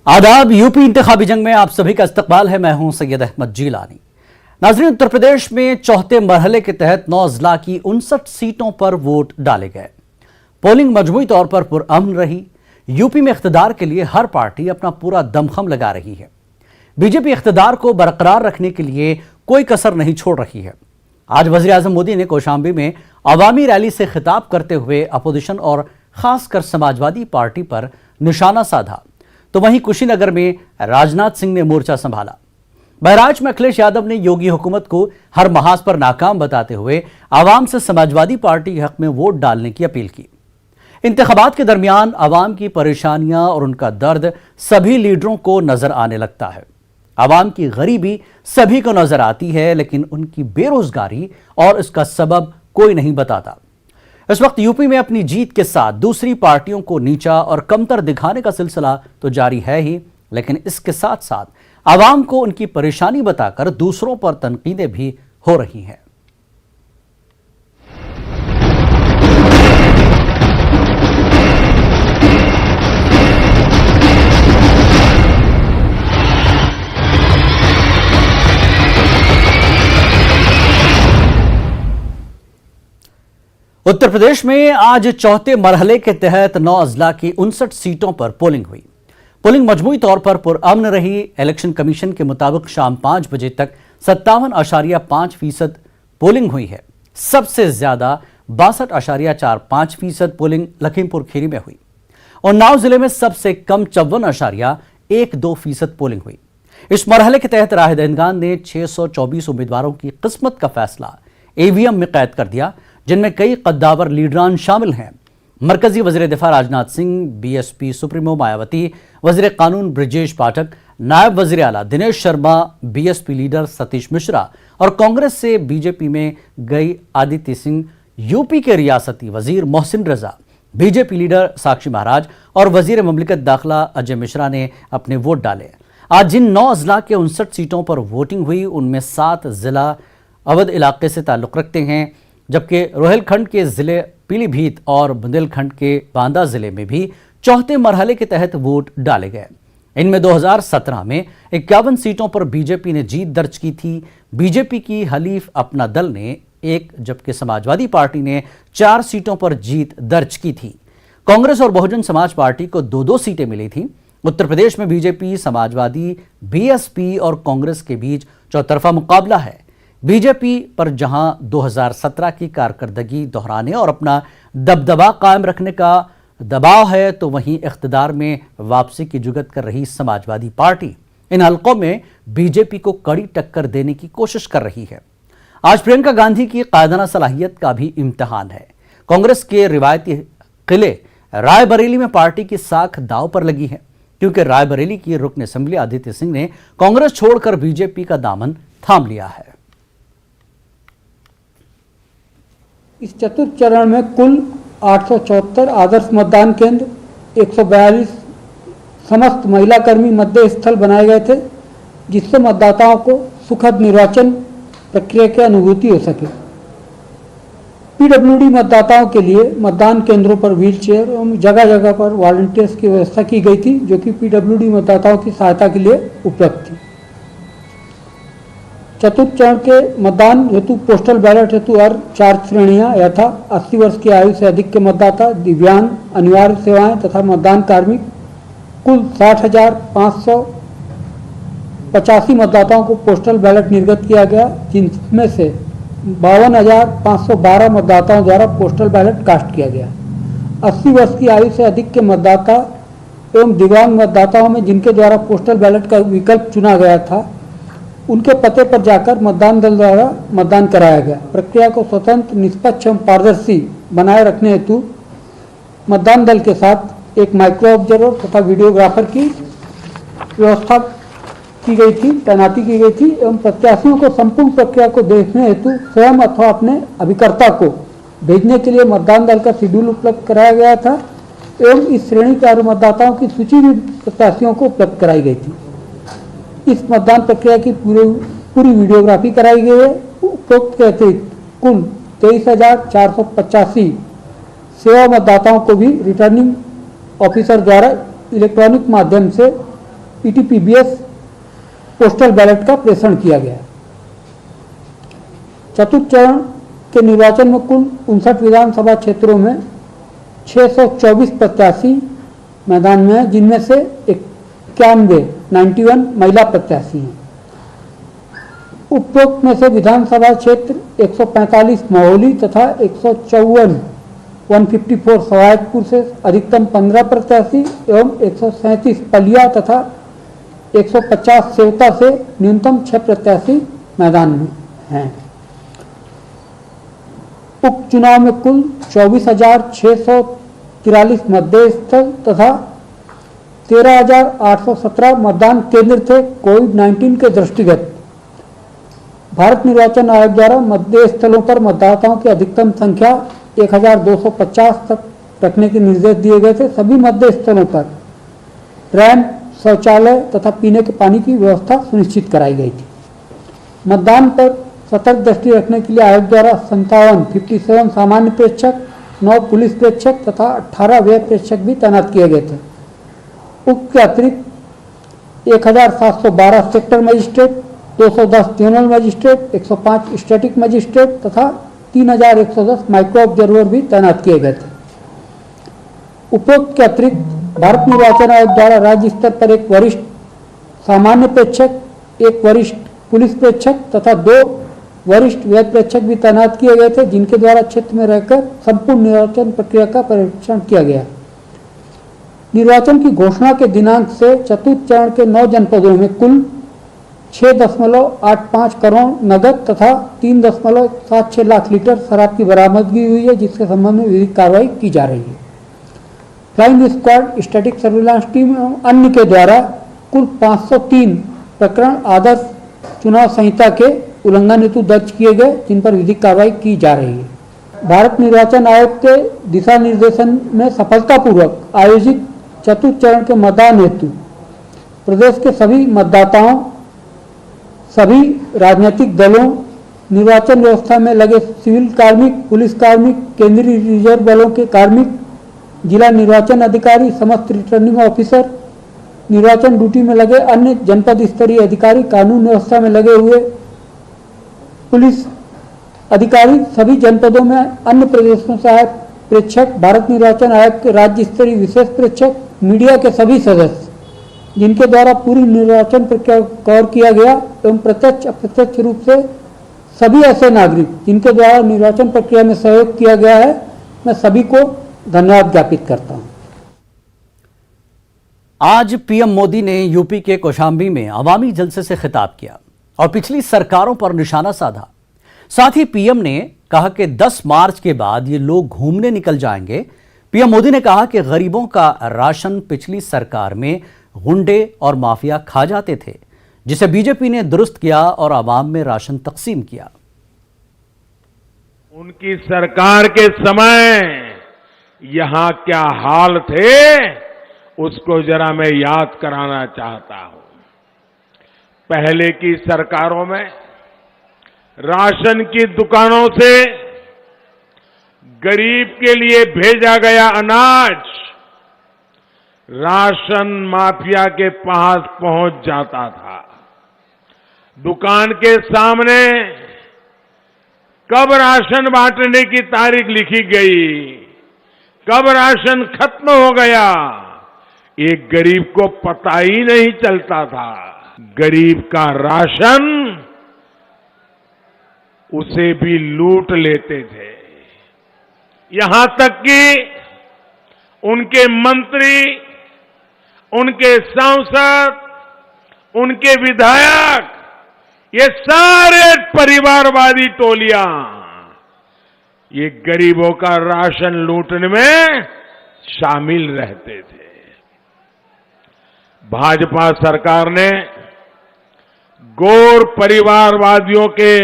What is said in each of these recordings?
आदाब। यूपी इंतखाबी जंग में आप सभी का इस्तकबाल है। मैं हूं सैयद अहमद जीलानी। नाज़रीन, उत्तर प्रदेश में चौथे मरहले के तहत 9 अजला की 59 सीटों पर वोट डाले गए। पोलिंग मजमूई तौर पर पुरअमन रही। यूपी में इख्तिदार के लिए हर पार्टी अपना पूरा दमखम लगा रही है। बीजेपी इख्तिदार को बरकरार रखने के लिए कोई कसर नहीं छोड़ रही है। आज वज़ीर आज़म मोदी ने कौशाम्बी में अवामी रैली से खिताब करते हुए अपोजिशन और खासकर समाजवादी पार्टी पर निशाना साधा, तो वहीं कुशीनगर में राजनाथ सिंह ने मोर्चा संभाला। बहराइच में अखिलेश यादव ने योगी हुकूमत को हर महाज पर नाकाम बताते हुए आवाम से समाजवादी पार्टी के हक में वोट डालने की अपील की। इंतखाबात के दरमियान आवाम की परेशानियां और उनका दर्द सभी लीडरों को नजर आने लगता है। आवाम की गरीबी सभी को नजर आती है, लेकिन उनकी बेरोजगारी और इसका सबब कोई नहीं बताता। इस वक्त यूपी में अपनी जीत के साथ दूसरी पार्टियों को नीचा और कमतर दिखाने का सिलसिला तो जारी है ही, लेकिन इसके साथ साथ आवाम को उनकी परेशानी बताकर दूसरों पर तनकीदें भी हो रही हैं। उत्तर प्रदेश में आज चौथे मरहले के तहत 9 अजला की 59 सीटों पर पोलिंग हुई। पोलिंग मजमूई तौर पर पुरअमन रही। इलेक्शन कमीशन के मुताबिक शाम 5 बजे तक 57.5% पोलिंग हुई है। सबसे ज्यादा 62.45% पोलिंग लखीमपुर खीरी में हुई। उन्नाव जिले में सबसे कम 54.12% पोलिंग हुई। इस मरहले के तहत राह दहिंदगान ने 624 उम्मीदवारों की किस्मत का फैसला ईवीएम में कैद कर दिया, जिनमें कई कद्दावर लीडरान शामिल हैं। मरकजी वजीर दिफा राजनाथ सिंह, बीएसपी सुप्रीमो मायावती, वजीर कानून ब्रिजेश पाठक, नायब वजीर आला दिनेश शर्मा, बीएसपी लीडर सतीश मिश्रा और कांग्रेस से बीजेपी में गई आदित्य सिंह, यूपी के रियासती वजीर मोहसिन रजा, बीजेपी लीडर साक्षी महाराज और वजीर ममलिकत दाखिला अजय मिश्रा ने अपने वोट डाले। आज जिन 9 अजला के 59 सीटों पर वोटिंग हुई, उनमें 7 जिला अवध इलाके से ताल्लुक रखते हैं, जबकि रोहिलखंड के जिले पीलीभीत और बुंदेलखंड के बांदा जिले में भी चौथे मरहले के तहत वोट डाले गए। इनमें 2017 में 51 सीटों पर बीजेपी ने जीत दर्ज की थी। बीजेपी की हलीफ अपना दल ने 1, जबकि समाजवादी पार्टी ने 4 सीटों पर जीत दर्ज की थी। कांग्रेस और बहुजन समाज पार्टी को 2-2 सीटें मिली थी। उत्तर प्रदेश में बीजेपी, समाजवादी, बीएसपी और कांग्रेस के बीच चौतरफा मुकाबला है। बीजेपी पर जहां 2017 की कारकर्दगी दोहराने और अपना दबदबा कायम रखने का दबाव है, तो वहीं इख्तिदार में वापसी की जुगत कर रही समाजवादी पार्टी इन हलकों में बीजेपी को कड़ी टक्कर देने की कोशिश कर रही है। आज प्रियंका गांधी की कायदाना सलाहियत का भी इम्तिहान है। कांग्रेस के रिवायती किले रायबरेली में पार्टी की साख दांव पर लगी है, क्योंकि रायबरेली की रुकन असेंबली आदित्य सिंह ने कांग्रेस छोड़कर बीजेपी का दामन थाम लिया है। इस चतुर्थ चरण में कुल 874 आदर्श मतदान केंद्र, 142 समस्त महिला कर्मी मतदेय स्थल बनाए गए थे, जिससे मतदाताओं को सुखद निर्वाचन प्रक्रिया की अनुभूति हो सके। पीडब्ल्यूडी मतदाताओं के लिए मतदान केंद्रों पर व्हीलचेयर एवं जगह जगह पर वॉलंटियर्स की व्यवस्था की गई थी, जो कि पीडब्ल्यूडी मतदाताओं की सहायता के लिए उपलब्ध थी। चतुर्थ चरण के मतदान हेतु पोस्टल बैलेट हेतु हर 4 श्रेणियां यथा 80 वर्ष की आयु से अधिक के मतदाता, दिव्यांग, अनिवार्य सेवाएं तथा मतदान कार्मिक, कुल 60,585 मतदाताओं को पोस्टल बैलेट निर्गत किया गया, जिनमें से 52,512 मतदाताओं द्वारा पोस्टल बैलेट कास्ट किया गया। 80 वर्ष की आयु से अधिक के मतदाता एवं दिव्यांग मतदाताओं में जिनके द्वारा पोस्टल बैलेट का विकल्प चुना गया था, उनके पते पर जाकर मतदान दल द्वारा मतदान कराया गया। प्रक्रिया को स्वतंत्र, निष्पक्ष एवं पारदर्शी बनाए रखने हेतु मतदान दल के साथ एक माइक्रो ऑब्जर्वर तथा वीडियोग्राफर की व्यवस्था की गई थी, तैनाती की गई थी एवं प्रत्याशियों को संपूर्ण प्रक्रिया को देखने हेतु स्वयं अथवा अपने अभिकर्ता को भेजने के लिए मतदान दल का शेड्यूल उपलब्ध कराया गया था एवं इस श्रेणी के मतदाताओं की सूची भी प्रत्याशियों को उपलब्ध कराई गई थी। इस मतदान प्रक्रिया की पूरी वीडियोग्राफी कराई गई है। उपरोक्त के अतिरिक्त कुल 23,485 सेवा मतदाताओं को भी रिटर्निंग ऑफिसर द्वारा इलेक्ट्रॉनिक माध्यम से ईटीपीबीएस पोस्टल बैलेट का प्रेषण किया गया। चतुर्थ चरण के निर्वाचन में कुल 59 विधानसभा क्षेत्रों में 624 प्रत्याशी मैदान में हैं, जिनमें से 91 महिला प्रत्याशी हैं। उपरोक्त में से विधानसभा क्षेत्र 145 महोली तथा 154 सवायतपुर से अधिकतम 15 प्रत्याशी एवं 137 पलिया तथा 150 सेवता से न्यूनतम 6 प्रत्याशी मैदान में हैं। उपचुनाव में कुल 24,643 मतदेय स्थल तथा 13,817 मतदान केंद्र थे। कोविड-19 के दृष्टिगत भारत निर्वाचन आयोग द्वारा मतदेय स्थलों पर मतदाताओं की अधिकतम संख्या 1,250 तक रखने के निर्देश दिए गए थे। सभी मतदेय स्थलों पर रैंप, शौचालय तथा पीने के पानी की व्यवस्था सुनिश्चित कराई गई थी। मतदान पर सतर्क दृष्टि रखने के लिए आयोग द्वारा 57 सामान्य प्रेक्षक, 9 पुलिस प्रेक्षक तथा 18 व्यय प्रेक्षक भी तैनात किए गए थे। उक्त के अतिरिक्त 1,712 sector magistrate, 210 zonal magistrate, 105 static magistrate तथा 3,110 माइक्रो ऑब्जर्वर भी तैनात किए गए थे। उपरोक्त के अतिरिक्त भारत निर्वाचन आयोग द्वारा राज्य स्तर पर एक वरिष्ठ सामान्य प्रेक्षक, एक वरिष्ठ पुलिस प्रेक्षक तथा 2 वरिष्ठ व्यय प्रेक्षक भी तैनात किए गए थे, जिनके द्वारा क्षेत्र में रहकर संपूर्ण निर्वाचन प्रक्रिया का परीक्षण किया गया। निर्वाचन की घोषणा के दिनांक से चतुर्थ चरण के 9 जनपदों में कुल 6.85 करोड़ नगद तथा 3.76 लाख लीटर शराब की बरामदगी हुई है, जिसके संबंध में विधिक कार्रवाई की जा रही है। Flying squad, static surveillance team एवं अन्य के द्वारा कुल 503 प्रकरण आदर्श चुनाव संहिता के उल्लंघन हेतु दर्ज किए गए, जिन पर विधिक कार्रवाई की जा रही है। भारत निर्वाचन आयोग के दिशा निर्देशन में सफलतापूर्वक आयोजित चतुर्थ चरण के मतदान हेतु प्रदेश के सभी मतदाताओं, सभी राजनीतिक दलों, निर्वाचन व्यवस्था में लगे सिविल कार्मिक, पुलिस कार्मिक, केंद्रीय रिजर्व बलों के कार्मिक, जिला निर्वाचन अधिकारी, समस्त रिटर्निंग ऑफिसर, निर्वाचन ड्यूटी में लगे अन्य जनपद स्तरीय अधिकारी, कानून व्यवस्था में लगे हुए पुलिस अधिकारी, सभी जनपदों में अन्य प्रदेशों से आए प्रेक्षक, भारत निर्वाचन आयोग के राज्य स्तरीय विशेष प्रेक्षक, मीडिया के सभी सदस्य, जिनके द्वारा पूरी निर्वाचन प्रक्रिया कवर किया गया एवं प्रत्यक्ष अप्रत्यक्ष रूप से सभी ऐसे नागरिक जिनके द्वारा निर्वाचन प्रक्रिया में सहयोग किया गया है, मैं सभी को धन्यवाद ज्ञापित करता हूं। आज पीएम मोदी ने यूपी के कौशाम्बी में अवामी जलसे से खिताब किया और पिछली सरकारों पर निशाना साधा। साथ ही पीएम ने कहा कि 10 मार्च के बाद ये लोग घूमने निकल जाएंगे। पीएम मोदी ने कहा कि गरीबों का राशन पिछली सरकार में गुंडे और माफिया खा जाते थे, जिसे बीजेपी ने दुरुस्त किया और आवाम में राशन तकसीम किया। उनकी सरकार के समय यहां क्या हाल थे, उसको जरा मैं याद कराना चाहता हूं। पहले की सरकारों में राशन की दुकानों से गरीब के लिए भेजा गया अनाज राशन माफिया के पास पहुंच जाता था। दुकान के सामने कब राशन बांटने की तारीख लिखी गई, कब राशन खत्म हो गया, एक गरीब को पता ही नहीं चलता था। गरीब का राशन उसे भी लूट लेते थे। यहां तक कि उनके मंत्री, उनके सांसद, उनके विधायक, ये सारे परिवारवादी टोलियां ये गरीबों का राशन लूटने में शामिल रहते थे। भाजपा सरकार ने गौर परिवारवादियों के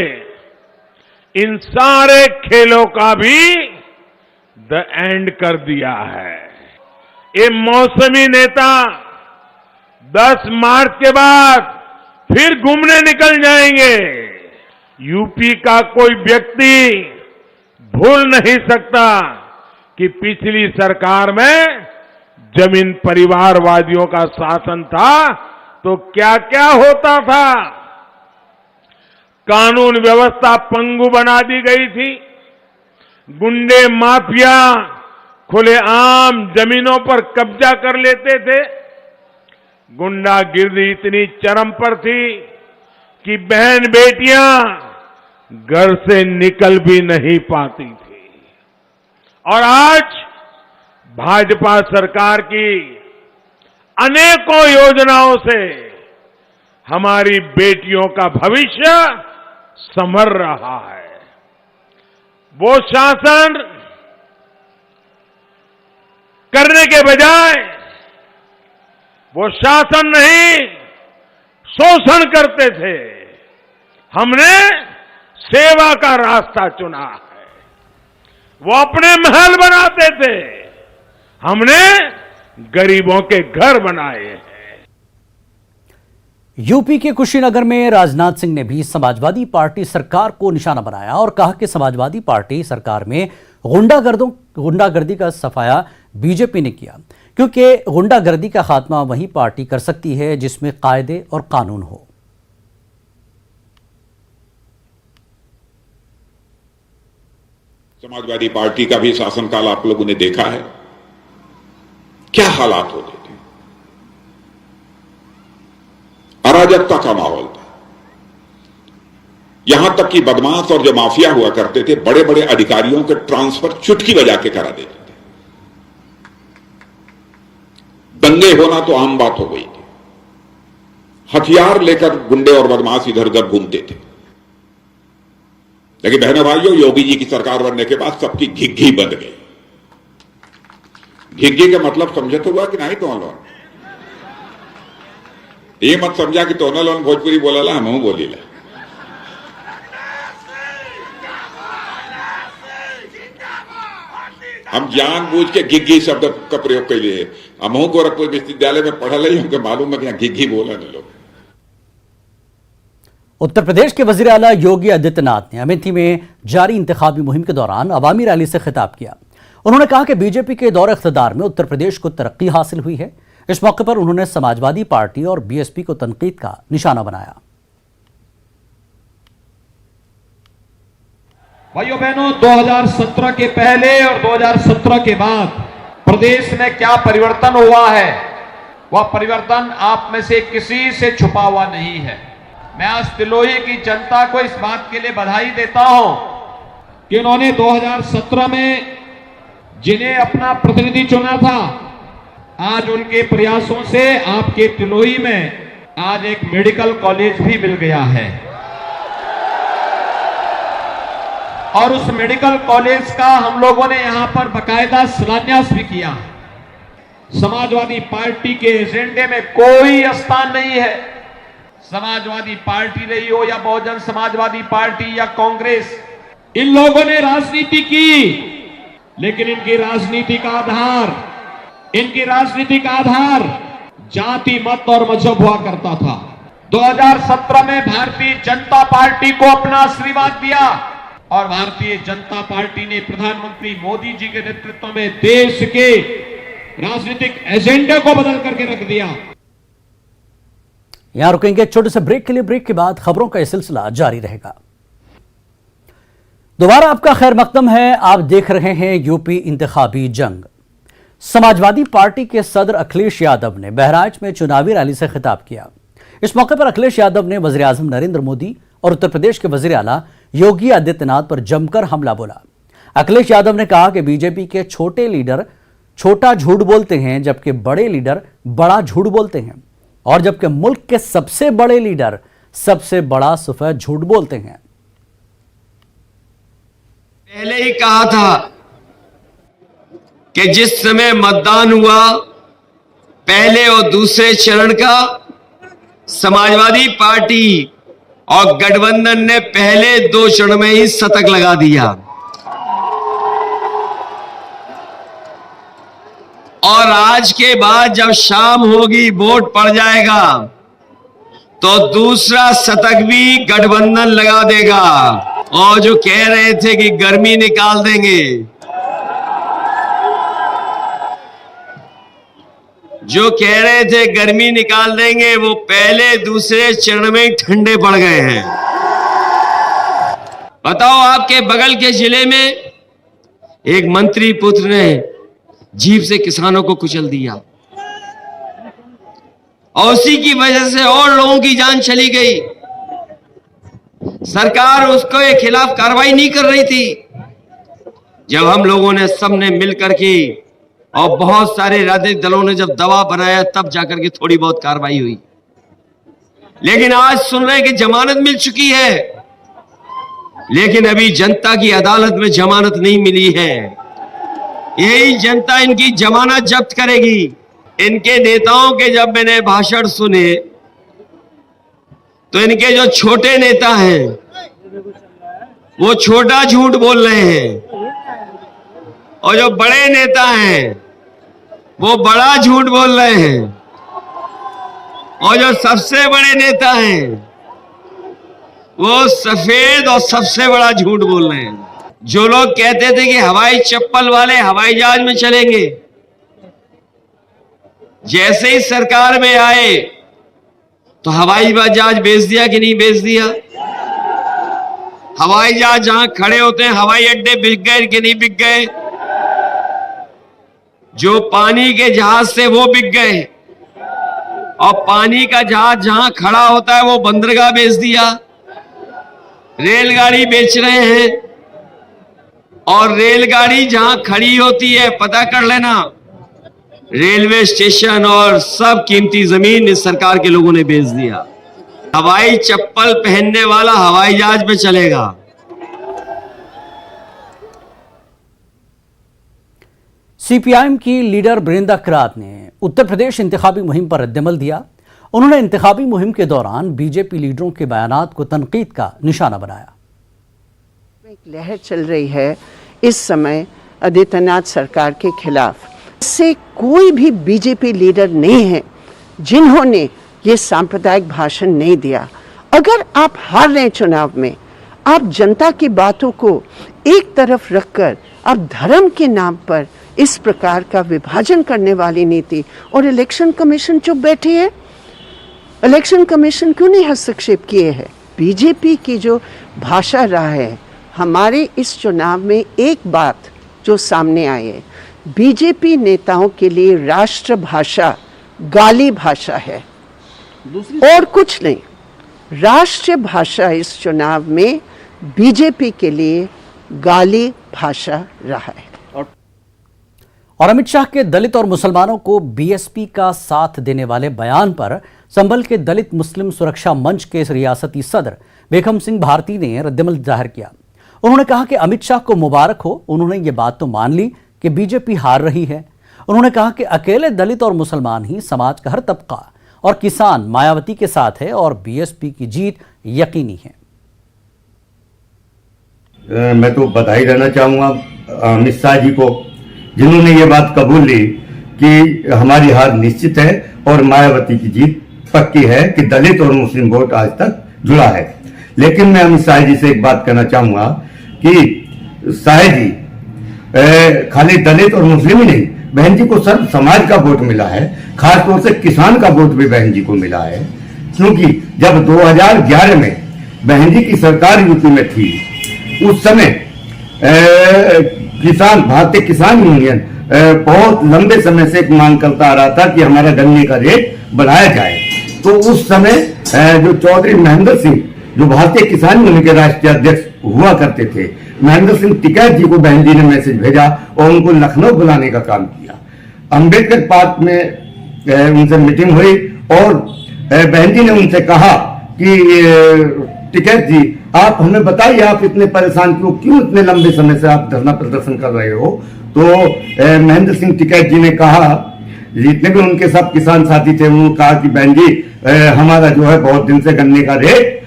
इन सारे खेलों का भी द एंड कर दिया है। ये मौसमी नेता 10 मार्च के बाद फिर घूमने निकल जाएंगे। यूपी का कोई व्यक्ति भूल नहीं सकता कि पिछली सरकार में जमीन परिवारवादियों का शासन था तो क्या क्या होता था। कानून व्यवस्था पंगु बना दी गई थी। गुंडे माफिया खुलेआम जमीनों पर कब्जा कर लेते थे। गुंडागिर्दी इतनी चरम पर थी कि बहन बेटियां घर से निकल भी नहीं पाती थी। और आज भाजपा सरकार की अनेकों योजनाओं से हमारी बेटियों का भविष्य संवर रहा है। वो शासन करने के बजाय वो शासन नहीं शोषण करते थे। हमने सेवा का रास्ता चुना है। वो अपने महल बनाते थे, हमने गरीबों के घर बनाए हैं। यूपी के कुशीनगर में राजनाथ सिंह ने भी समाजवादी पार्टी सरकार को निशाना बनाया और कहा कि समाजवादी पार्टी सरकार में गुंडागर्दी का सफाया बीजेपी ने किया, क्योंकि गुंडागर्दी का खात्मा वही पार्टी कर सकती है जिसमें कायदे और कानून हो। समाजवादी पार्टी का भी शासनकाल आप लोगों ने देखा है, क्या हालात होते थे। अराजकता का माहौल था। यहां तक कि बदमाश और जो माफिया हुआ करते थे, बड़े बड़े अधिकारियों के ट्रांसफर चुटकी बजा के करा देते थे। दंगे होना तो आम बात हो गई थी। हथियार लेकर गुंडे और बदमाश इधर उधर घूमते थे। लेकिन बहनों भाइयों, योगी जी की सरकार बनने के बाद सबकी घिघी बंद गई। घिघी का मतलब समझे तो हुआ कि नहीं? तो लोन ये मत समझा कि तो लोन भोजपुरी बोला हम बोली ला। हम जानबूझ के घिघी शब्द का प्रयोग कर लिए। हमहू गोरखपुर विश्वविद्यालय में पढ़ा रही हमको मालूम है कि घिघी बोला न लोग। उत्तर प्रदेश के वजीर आला योगी आदित्यनाथ ने अमेठी में जारी इंतखाबी मुहिम के दौरान अवामी रैली से खिताब किया। उन्होंने कहा कि बीजेपी के दौर इख्तियार में उत्तर प्रदेश को तरक्की हासिल हुई है। इस मौके पर उन्होंने समाजवादी पार्टी और बीएसपी को तनकीद का निशाना बनाया। भाइयों बहनों, 2017 के पहले और 2017 के बाद प्रदेश में क्या परिवर्तन हुआ है, वह परिवर्तन आप में से किसी से छुपा हुआ नहीं है। मैं आज तिलोही की जनता को इस बात के लिए बधाई देता हूं कि उन्होंने 2017 में जिन्हें अपना प्रतिनिधि चुना था, आज उनके प्रयासों से आपके तिलोही में आज एक मेडिकल कॉलेज भी मिल गया है। और उस मेडिकल कॉलेज का हम लोगों ने यहां पर बाकायदा शिलान्यास भी किया। समाजवादी पार्टी के एजेंडे में कोई स्थान नहीं है। समाजवादी पार्टी रही हो या बहुजन समाजवादी पार्टी या कांग्रेस, इन लोगों ने राजनीति की, लेकिन इनकी राजनीति का आधार जाति, मत और मजहब हुआ करता था। 2017 में भारतीय जनता पार्टी को अपना आशीर्वाद दिया और भारतीय जनता पार्टी ने प्रधानमंत्री मोदी जी के नेतृत्व में देश के राजनीतिक एजेंडे को बदल करके रख दिया। यहां रुकेंगे छोटे से ब्रेक के लिए। ब्रेक के बाद खबरों का यह सिलसिला जारी रहेगा। दोबारा आपका खैर मकदम है। आप देख रहे हैं यूपी इंतखाबी जंग। समाजवादी पार्टी के सदर अखिलेश यादव ने बहराइच में चुनावी रैली से खिताब किया। इस मौके पर अखिलेश यादव ने वजीर आजम नरेंद्र मोदी और उत्तर प्रदेश के वजीर आला योगी आदित्यनाथ पर जमकर हमला बोला। अखिलेश यादव ने कहा कि बीजेपी के छोटे लीडर छोटा झूठ बोलते हैं, जबकि बड़े लीडर बड़ा झूठ बोलते हैं, और जबकि मुल्क के सबसे बड़े लीडर सबसे बड़ा सफेद झूठ बोलते हैं। पहले ही कहा था कि जिस समय मतदान हुआ पहले और दूसरे चरण का, समाजवादी पार्टी और गठबंधन ने पहले 2 चरण में ही शतक लगा दिया और आज के बाद जब शाम होगी, वोट पड़ जाएगा, तो दूसरा शतक भी गठबंधन लगा देगा। और जो कह रहे थे कि गर्मी निकाल देंगे, जो कह रहे थे गर्मी निकाल देंगे, वो पहले दूसरे चरण में ही ठंडे पड़ गए हैं। बताओ, आपके बगल के जिले में एक मंत्री पुत्र ने जीप से किसानों को कुचल दिया और उसी की वजह से और लोगों की जान चली गई। सरकार उसके खिलाफ कार्रवाई नहीं कर रही थी। जब हम लोगों ने सबने मिलकर के और बहुत सारे राजनीतिक दलों ने जब दबाव बनाया, तब जाकर के थोड़ी बहुत कार्रवाई हुई। लेकिन आज सुन रहे हैं कि जमानत मिल चुकी है, लेकिन अभी जनता की अदालत में जमानत नहीं मिली है। यही जनता इनकी जमानत जब्त करेगी। इनके नेताओं के जब मैंने भाषण सुने तो इनके जो छोटे नेता हैं वो छोटा झूठ बोल रहे हैं और जो बड़े नेता हैं वो बड़ा झूठ बोल रहे हैं और जो सबसे बड़े नेता हैं वो सफेद और सबसे बड़ा झूठ बोल रहे हैं। जो लोग कहते थे कि हवाई चप्पल वाले हवाई जहाज में चलेंगे, जैसे ही सरकार में आए तो हवाई जहाज बेच दिया कि नहीं बेच दिया? हवाई जहाज जहां खड़े होते हैं हवाई अड्डे बिक गए कि नहीं बिक गए? जो पानी के जहाज से वो बिक गए और पानी का जहाज जहां खड़ा होता है वो बंदरगाह बेच दिया। रेलगाड़ी बेच रहे हैं और रेलगाड़ी जहां खड़ी होती है, पता कर लेना, रेलवे स्टेशन और सब कीमती जमीन इस सरकार के लोगों ने बेच दिया। हवाई चप्पल पहनने वाला हवाई जहाज में चलेगा। सीपीआईएम की लीडर बृंदा करात ने उत्तर प्रदेश इंतखाबी मुहिम पर रद्दमल दिया। उन्होंने इंतखाबी मुहिम के दौरान बीजेपी लीडरों के बयानात को तनकीद का निशाना बनाया। एक लहर चल रही है इस समय आदित्यनाथ सरकार के खिलाफ। इससे कोई भी बीजेपी लीडर नहीं है जिन्होंने ये सांप्रदायिक भाषण नहीं दिया। अगर आप हार रहे हैं चुनाव में, आप जनता की बातों को एक तरफ रखकर आप धर्म के नाम पर इस प्रकार का विभाजन करने वाली नीति, और इलेक्शन कमीशन चुप बैठी है। इलेक्शन कमीशन क्यों नहीं हस्तक्षेप किए है? बीजेपी की जो भाषा रहा है, हमारे इस चुनाव में एक बात जो सामने आई है, बीजेपी नेताओं के लिए राष्ट्र भाषा गाली भाषा है और कुछ नहीं। राष्ट्रीय भाषा इस चुनाव में बीजेपी के लिए गाली भाषा रहा है। और अमित शाह के दलित और मुसलमानों को बीएसपी का साथ देने वाले बयान पर संभल के दलित मुस्लिम सुरक्षा मंच के रियासती सदर बेगम सिंह भारती ने रद्दमल जाहिर किया। उन्होंने कहा कि अमित शाह को मुबारक हो, उन्होंने ये बात तो मान ली कि बीजेपी हार रही है। उन्होंने कहा कि अकेले दलित और मुसलमान ही, समाज का हर तबका और किसान मायावती के साथ है और बीएसपी की जीत यकीनी है। मैं तो बधाई देना चाहूंगा अमित शाह जी को, जिन्होंने ये बात कबूल ली कि हमारी हार निश्चित है और मायावती की जीत पक्की है कि दलित और मुस्लिम वोट आज तक जुड़ा है। लेकिन मैं अमित शाह जी से एक बात कहना चाहूंगा कि शाह जी खाली दलित और मुस्लिम ही नहीं, बहन जी को सर्व समाज का वोट मिला है, खासतौर से किसान का वोट भी बहन जी को मिला है। क्योंकि जब 2011 में बहन जी की सरकार यूपी में थी, उस समय किसान, भारतीय किसान यूनियन बहुत लंबे समय से एक मांग करता आ रहा था कि हमारा गन्ने का रेट बढ़ाया जाए। तो उस समय जो चौधरी महेंद्र सिंह, जो भारतीय किसान यूनियन के राष्ट्रीय अध्यक्ष हुआ करते थे, महेंद्र सिंह टिकैत जी को बहन जी ने मैसेज भेजा और उनको लखनऊ बुलाने का काम किया। अंबेडकर पार्क में उनसे मीटिंग हुई और बहन जी ने उनसे कहा कि टिकैत जी, आप हमें बताइए, आप इतने परेशान क्यों इतने लंबे समय से आप धरना प्रदर्शन कर रहे हो? तो महेंद्र सिंह टिकैत जी ने कहा, जितने भी उनके सब किसान साथी थे, उन्होंने कहा कि बहन जी हमारा जो है बहुत दिन से गन्ने का रेट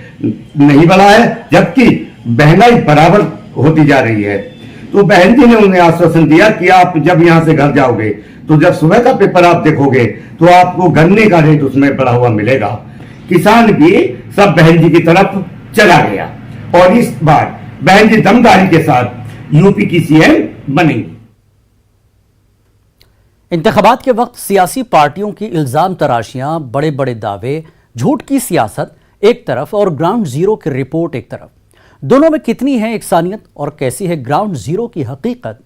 नहीं बढ़ा है, जबकि महंगाई बराबर होती जा रही है। तो बहन जी ने उन्हें आश्वासन दिया कि आप जब यहां से घर जाओगे तो जब सुबह का पेपर आप देखोगे तो आपको गन्ने का रेट उसमें बढ़ा हुआ मिलेगा। किसान भी सब बहन जी की तरफ चला गया और इस बार बहन जी दमदारी के साथ यूपी की सीएम बनेंगी। इंतखाबात के वक्त सियासी पार्टियों की इल्जाम तराशियां, बड़े बड़े दावे, झूठ की सियासत एक तरफ और ग्राउंड जीरो की रिपोर्ट एक तरफ, दोनों में कितनी है एकसानियत और कैसी है ग्राउंड जीरो की हकीकत?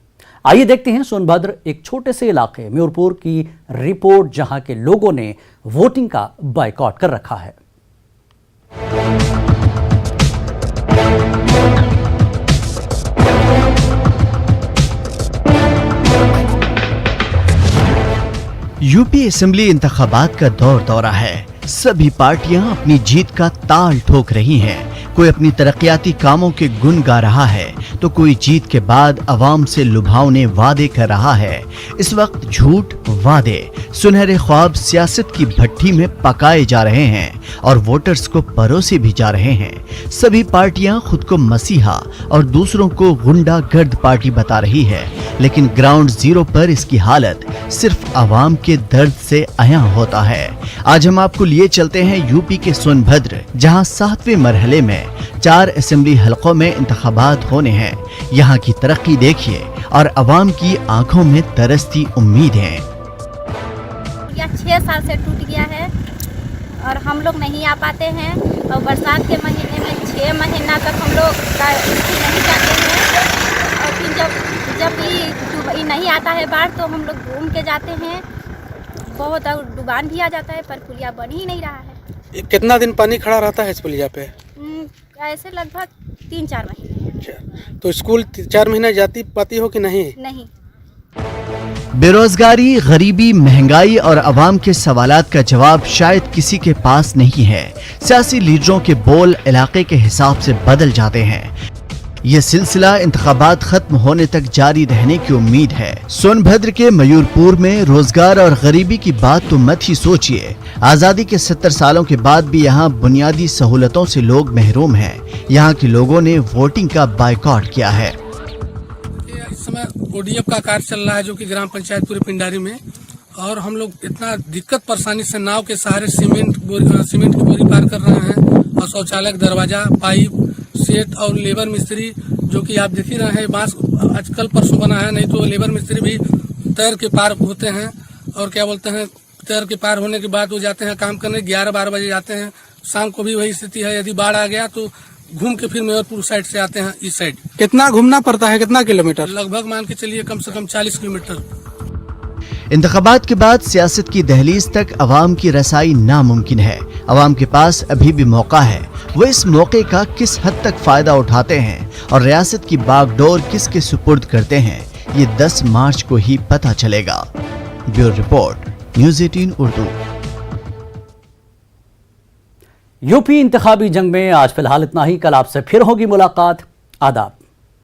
आइए देखते हैं सोनभद्र एक छोटे से इलाके म्यूरपुर की रिपोर्ट, जहां के लोगों ने वोटिंग का बायकॉट कर रखा है। यूपी असेंबली इंतखाबात का दौर दौरा है। सभी पार्टियां अपनी जीत का ताल ठोक रही हैं। कोई अपनी तरक्याती कामों के गुण गा रहा है तो कोई जीत के बाद अवाम से लुभावने वादे कर रहा है। इस वक्त झूठ, वादे, सुनहरे ख्वाब सियासत की भट्टी में पकाए जा रहे हैं और वोटर्स को परोसे भी जा रहे हैं। सभी पार्टियां खुद को मसीहा और दूसरों को गुंडागर्द पार्टी बता रही है, लेकिन ग्राउंड जीरो पर इसकी हालत सिर्फ अवाम के दर्द से अया होता है। आज हम आपको लिए चलते हैं यूपी के सोनभद्र, जहां 7वें मरहले में 4 असेंबली हलकों में इंतखाबात होने हैं। यहाँ की तरक्की देखिए और अवाम की आंखों में तरसती उम्मीदें। 6 साल से टूट गया है और हम लोग नहीं आ पाते हैं, और बरसात के महीने में 6 महीना तक हम लोग नहीं जाते हैं, और फिर जब ये नहीं आता है बाढ़ तो हम लोग घूम के जाते हैं। बहुत डुबान भी आ जाता है पर पुलिया बन ही नहीं रहा है। कितना दिन पानी खड़ा रहता है इस पुलिया पे? ऐसे लगभग 3-4 महीने। अच्छा, तो स्कूल 4 महीने जाती पाती हो कि नहीं? नहीं। बेरोजगारी, गरीबी, महंगाई और अवाम के सवालात का जवाब शायद किसी के पास नहीं है। सियासी लीडरों के बोल इलाके के हिसाब से बदल जाते हैं। ये सिलसिला इंतखाबात खत्म होने तक जारी रहने की उम्मीद है। सोनभद्र के मयूरपुर में रोजगार और गरीबी की बात तो मत ही सोचिए। आजादी के 70 सालों के बाद भी यहाँ बुनियादी सहूलतों से लोग महरूम हैं। यहाँ के लोगों ने वोटिंग का बायकॉट किया है। इस समय ODF का कार्य चल रहा है, जो कि ग्राम पंचायत पूरे पिंडारी में, और हम लोग इतना दिक्कत परेशानी से नाव के सहारे सीमेंट की बोरी पार कर रहे हैं, और शौचालय, दरवाजा, पाइप, सेट और लेबर मिस्त्री, जो कि आप देख ही रहे हैं, बांस आजकल परसों बना है, नहीं तो लेबर मिस्त्री भी तैर के पार होते हैं। और क्या बोलते हैं, तैर के पार होने के बाद वो जाते हैं काम करने, 11-12 बजे जाते हैं। शाम को भी वही स्थिति है, यदि बाढ़ आ गया तो घूम के फिर मेयरपुर साइड से आते हैं इस साइड। कितना घूमना पड़ता है, कितना किलोमीटर? लगभग मान के चलिए कम से कम 40 किलोमीटर। इंतखाबात के बाद सियासत की दहलीज तक अवाम की रसाई नामुमकिन है। अवाम के पास अभी भी मौका है, वो इस मौके का किस हद तक फायदा उठाते हैं और रियासत की बागडोर किसके सुपुर्द करते हैं, ये 10 मार्च को ही पता चलेगा। Bureau report, news 18 Urdu. UP इंतखाबी जंग में आज फिलहाल इतना ही। कल आपसे फिर होगी मुलाकात। आदाब।